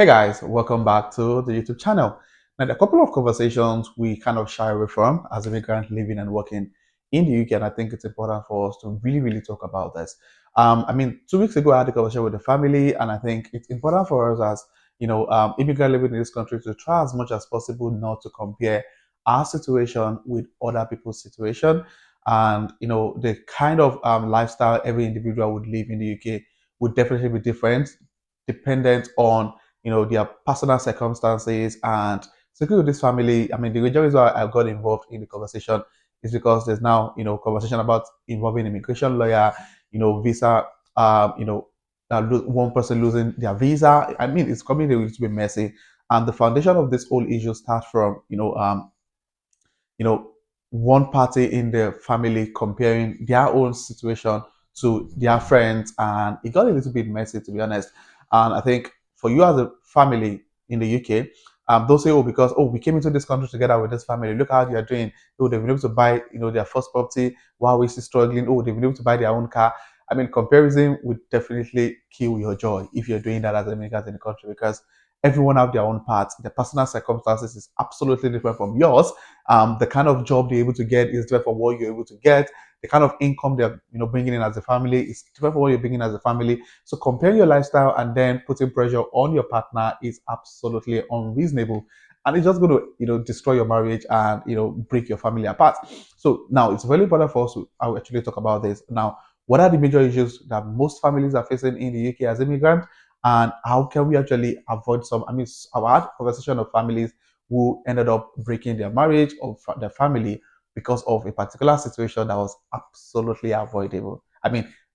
Hey guys, welcome back to the YouTube channel. Now, there are a couple of conversations we kind of shy away from as immigrants living and working in the UK, and I think it's important for us to really talk about this. 2 weeks ago, I had a conversation with the family, and I think it's important for us as immigrant living in this country to try as much as possible not to compare our situation with other people's situation, and the kind of lifestyle every individual would live in the UK would definitely be different, dependent on their personal circumstances. And speaking with this family, the major reason why I got involved in the conversation is because there's now conversation about involving immigration lawyer, visa, one person losing their visa. It's coming a little bit messy, and the foundation of this whole issue starts from you know, one party in the family comparing their own situation to their friends, and it got a little bit messy, to be honest. And I think for you as a family in the UK, don't say, oh, because we came into this country together with this family. Look how they are doing. Oh, they've been able to buy, their first property while we're still struggling. Oh, they've been able to buy their own car. Comparison would definitely kill your joy if you're doing that as a immigrant in the country, because everyone have their own parts. Their personal circumstances is absolutely different from yours. The kind of job they're able to get is different from what you're able to get. The kind of income they're bringing in as a family is different from what you're bringing as a family. So comparing your lifestyle and then putting pressure on your partner is absolutely unreasonable, and it's just going to destroy your marriage and break your family apart. So now it's very important for us to actually talk about this now. What are the major issues that most families are facing in the UK as immigrants, and how can we actually avoid some? I've had conversation of families who ended up breaking their marriage or their family because of a particular situation that was absolutely avoidable.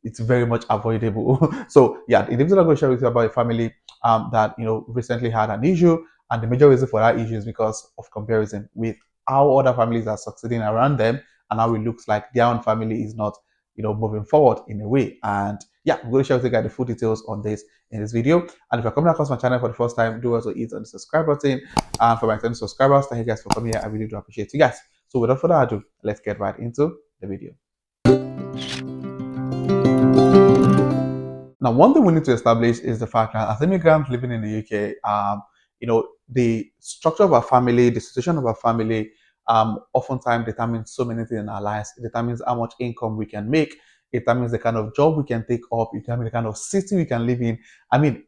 It's very much avoidable. So yeah, the individual I'm going to share with you about a family that recently had an issue, and the major reason for that issue is because of comparison with how other families are succeeding around them, and how it looks like their own family is not moving forward in a way. And yeah, I'm going to share with you guys the full details on this in this video. And if you're coming across my channel for the first time, do also hit on the subscribe button. And for my 10 subscribers, thank you guys for coming here. I really do appreciate you guys. So without further ado, let's get right into the video. Now, one thing we need to establish is the fact that as immigrants living in the UK, the structure of our family, the situation of our family, oftentimes determines so many things in our lives. It determines how much income we can make. It determines the kind of job we can take up. It determines the kind of city we can live in.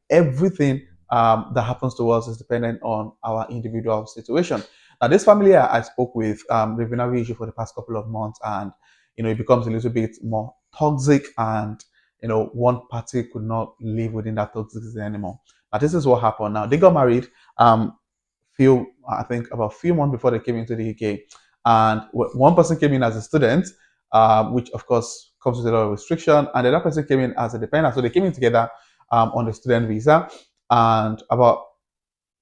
Everything that happens to us is dependent on our individual situation. Now, this family I spoke with, they've been having issue for the past couple of months, and it becomes a little bit more toxic, and one party could not live within that toxicity anymore. Now, this is what happened. Now, they got married, I think about a few months before they came into the UK, and one person came in as a student, which of course comes with a lot of restriction, and the other person came in as a dependent. So they came in together on the student visa, and about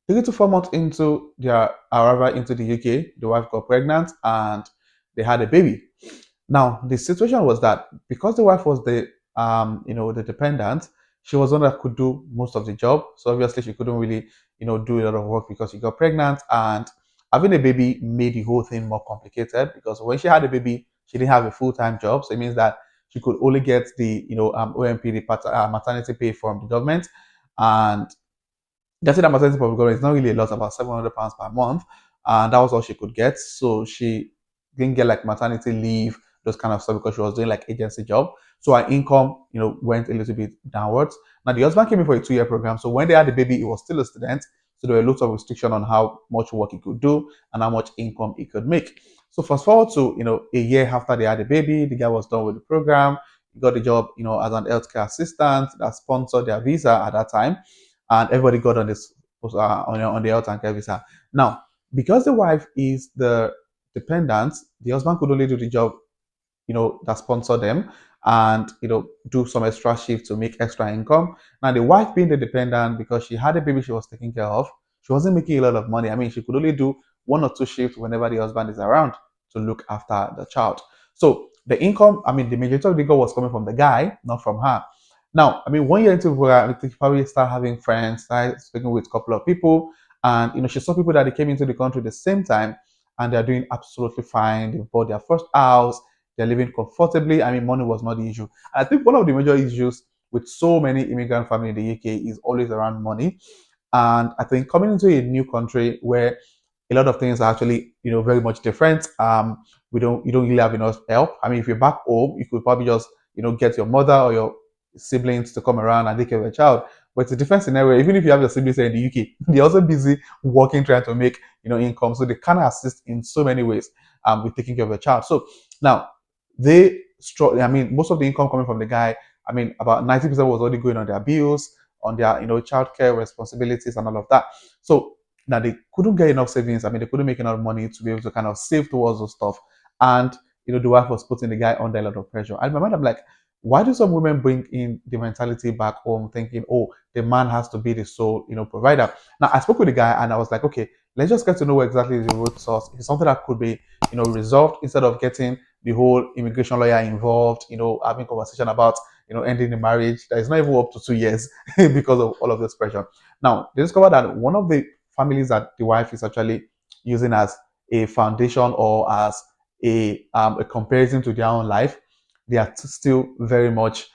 3 to 4 months into their arrival into the UK, the wife got pregnant and they had a baby. Now, the situation was that because the wife was the dependent, she was one that could do most of the job. So obviously, she couldn't really, do a lot of work because she got pregnant, and having a baby made the whole thing more complicated because when she had a baby, she didn't have a full-time job. So it means that she could only get the, OMP, the maternity pay from the government, and getting that maternity pay from the government is not really a lot, about £700 per month, and that was all she could get. So she didn't get like maternity leave, those kind of stuff, because she was doing like agency job. So her income, went a little bit downwards. Now the husband came in for a 2-year program. So when they had the baby, he was still a student. So there were lots of restriction on how much work he could do and how much income he could make. So fast forward to a year after they had the baby, the guy was done with the program. He got the job, as an healthcare assistant that sponsored their visa at that time, and everybody got on this on the health and care visa. Now, because the wife is the dependent, the husband could only do the job that sponsor them, and do some extra shift to make extra income. Now the wife being the dependent, because she had a baby she was taking care of, she wasn't making a lot of money. She could only do 1 or 2 shifts whenever the husband is around to look after the child. So the income, the majority of the income was coming from the guy, not from her. Now, 1 year into the program, she probably start having friends, start speaking with a couple of people, and she saw people that they came into the country at the same time, and they're doing absolutely fine. They bought their first house, they're living comfortably. Money was not the issue. And I think one of the major issues with so many immigrant families in the UK is always around money. And I think coming into a new country where a lot of things are actually, very much different. You don't really have enough help. I mean, if you're back home, you could probably just, get your mother or your siblings to come around and take care of your child. But it's a different scenario. Even if you have your siblings in the UK, they're also busy working, trying to make, income. So they can assist in so many ways, with taking care of your child. So now they struggle. I mean, most of the income coming from the guy, I mean, about 90% was already going on their bills, on their, childcare responsibilities and all of that. So now they couldn't get enough savings. I mean, they couldn't make enough money to be able to kind of save towards those stuff. And the wife was putting the guy under a lot of pressure. And in my mind, I'm like, why do some women bring in the mentality back home, thinking, oh, the man has to be the sole, provider? Now I spoke with the guy and I was like, okay, let's just get to know what exactly is the root source. If it's something that could be, resolved instead of getting the whole immigration lawyer involved, having conversation about, ending the marriage that is not even up to 2 years because of all of this pressure. Now they discovered that one of the families that the wife is actually using as a foundation or as a comparison to their own life, they are still very much,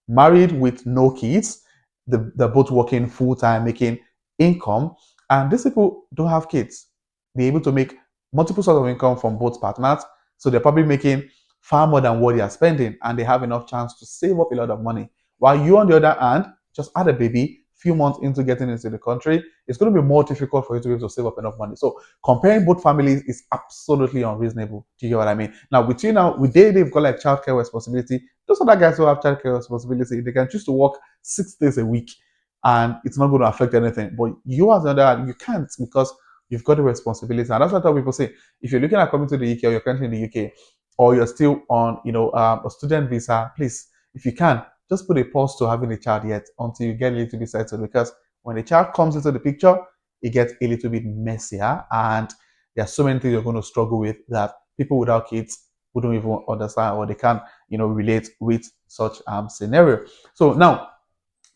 married with no kids. They're both working full time, making income, and these people don't have kids. They're able to make multiple sources of income from both partners, so they're probably making far more than what they are spending, and they have enough chance to save up a lot of money. While you, on the other hand, just had a baby, few months into getting into the country, it's going to be more difficult for you to be able to save up enough money. So comparing both families is absolutely unreasonable. Do you get what I mean? Now with you now, with they've got like childcare responsibility. Those other guys who have childcare responsibility, they can choose to work 6 days a week, and it's not going to affect anything. But you as another, you can't, because you've got the responsibility. And that's what I tell people say: if you're looking at coming to the UK, or you're currently in the UK, or you're still on, a student visa, please, if you can, just put a pause to having a child yet until you get a little bit settled. Because when the child comes into the picture, it gets a little bit messier, and there are so many things you're going to struggle with that people without kids wouldn't even understand, or they can't, relate with such scenario. So now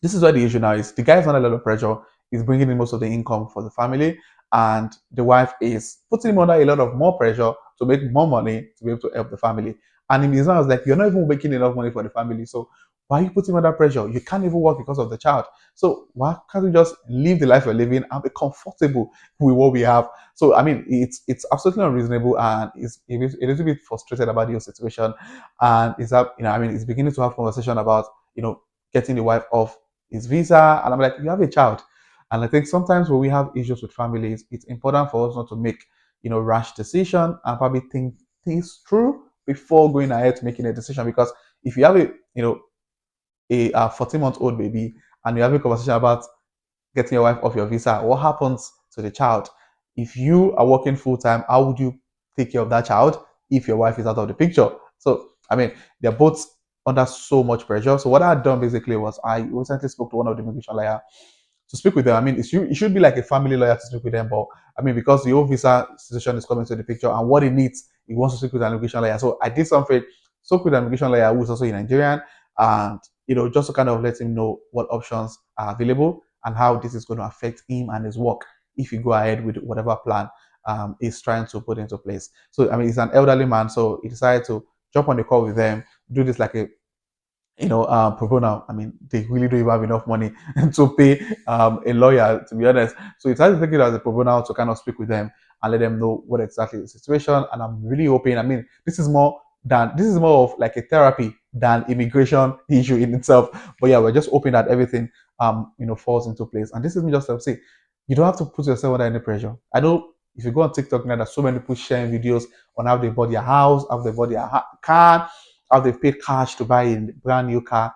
this is where the issue now is: the guy's under a lot of pressure, he's bringing in most of the income for the family, and the wife is putting him under a lot of more pressure to make more money to be able to help the family. And in his mind, I was like, you're not even making enough money for the family, so why are you putting him under pressure? You can't even work because of the child. So why can't you just live the life you're living and be comfortable with what we have? So I mean, it's absolutely unreasonable, and it's a little bit frustrated about the whole situation. And it's up, I mean, it's beginning to have conversation about, getting the wife off his visa. And I'm like, you have a child. And I think sometimes when we have issues with families, it's important for us not to make, rash decision, and probably think things through before going ahead to making a decision. Because if you have a 14-month-old baby, and you have a conversation about getting your wife off your visa, what happens to the child? If you are working full time, how would you take care of that child if your wife is out of the picture? So, I mean, they're both under so much pressure. So, what I had done basically was I recently spoke to one of the immigration lawyer to speak with them. I mean, it should be like a family lawyer to speak with them, but I mean, because the whole visa situation is coming to the picture, and what he needs, he wants to speak with an immigration lawyer. So, I did something, spoke with an immigration lawyer who's also a Nigerian, and just to kind of let him know what options are available and how this is going to affect him and his work if you go ahead with whatever plan he's trying to put into place. So, I mean, he's an elderly man, so he decided to jump on the call with them, do this like a pro bono. I mean, they really don't even have enough money to pay a lawyer, to be honest. So it's hard to take it as a pro bono to kind of speak with them and let them know what exactly is the situation. And I'm really hoping, I mean, this is more of like a therapy than immigration issue in itself. But yeah, we're just hoping that everything falls into place. And this is me just to say, you don't have to put yourself under any pressure. I know if you go on TikTok now, there's so many people sharing videos on how they bought their house, how they bought their car, how they've paid cash to buy a brand new car.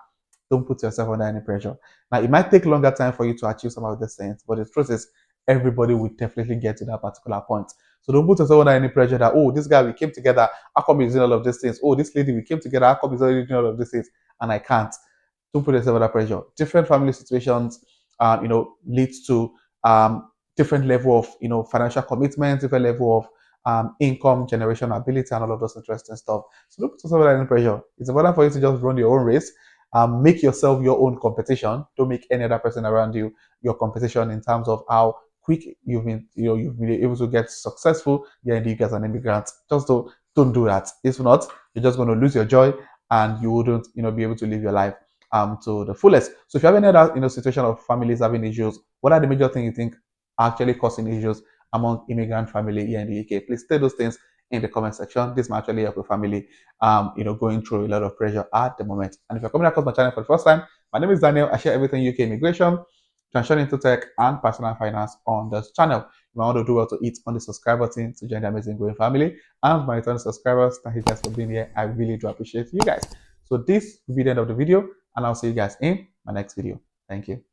Don't put yourself under any pressure. Now, it might take longer time for you to achieve some of these things, but the truth is, everybody will definitely get to that particular point. So don't put yourself under any pressure that, oh, this guy, we came together, how come he's doing all of these things? Oh, this lady, we came together, how come he's already doing all of these things? And I can't. Don't put yourself under pressure. Different family situations, leads to different level of, financial commitment, different level of income generation ability, and all of those interesting stuff. So don't put yourself under any pressure. It's important for you to just run your own race. Make yourself your own competition. Don't make any other person around you your competition in terms of how quick you've been able to get successful here in the UK as an immigrant. Just don't do that. If not, you're just going to lose your joy, and you wouldn't be able to live your life to the fullest. So if you have any other situation of families having issues What are the major things you think are actually causing issues among immigrant family here in the UK? Please state those things in the comment section. This might actually help your family, going through a lot of pressure at the moment. And if you're coming across my channel for the first time, my name is Daniel. I share everything UK immigration, transition into tech, and personal finance on this channel. You might want to do well to hit on the subscribe button to join the amazing growing family. And my return subscribers, thank you guys for being here. I really do appreciate you guys. So this will be the end of the video, and I'll see you guys in my next video. Thank you.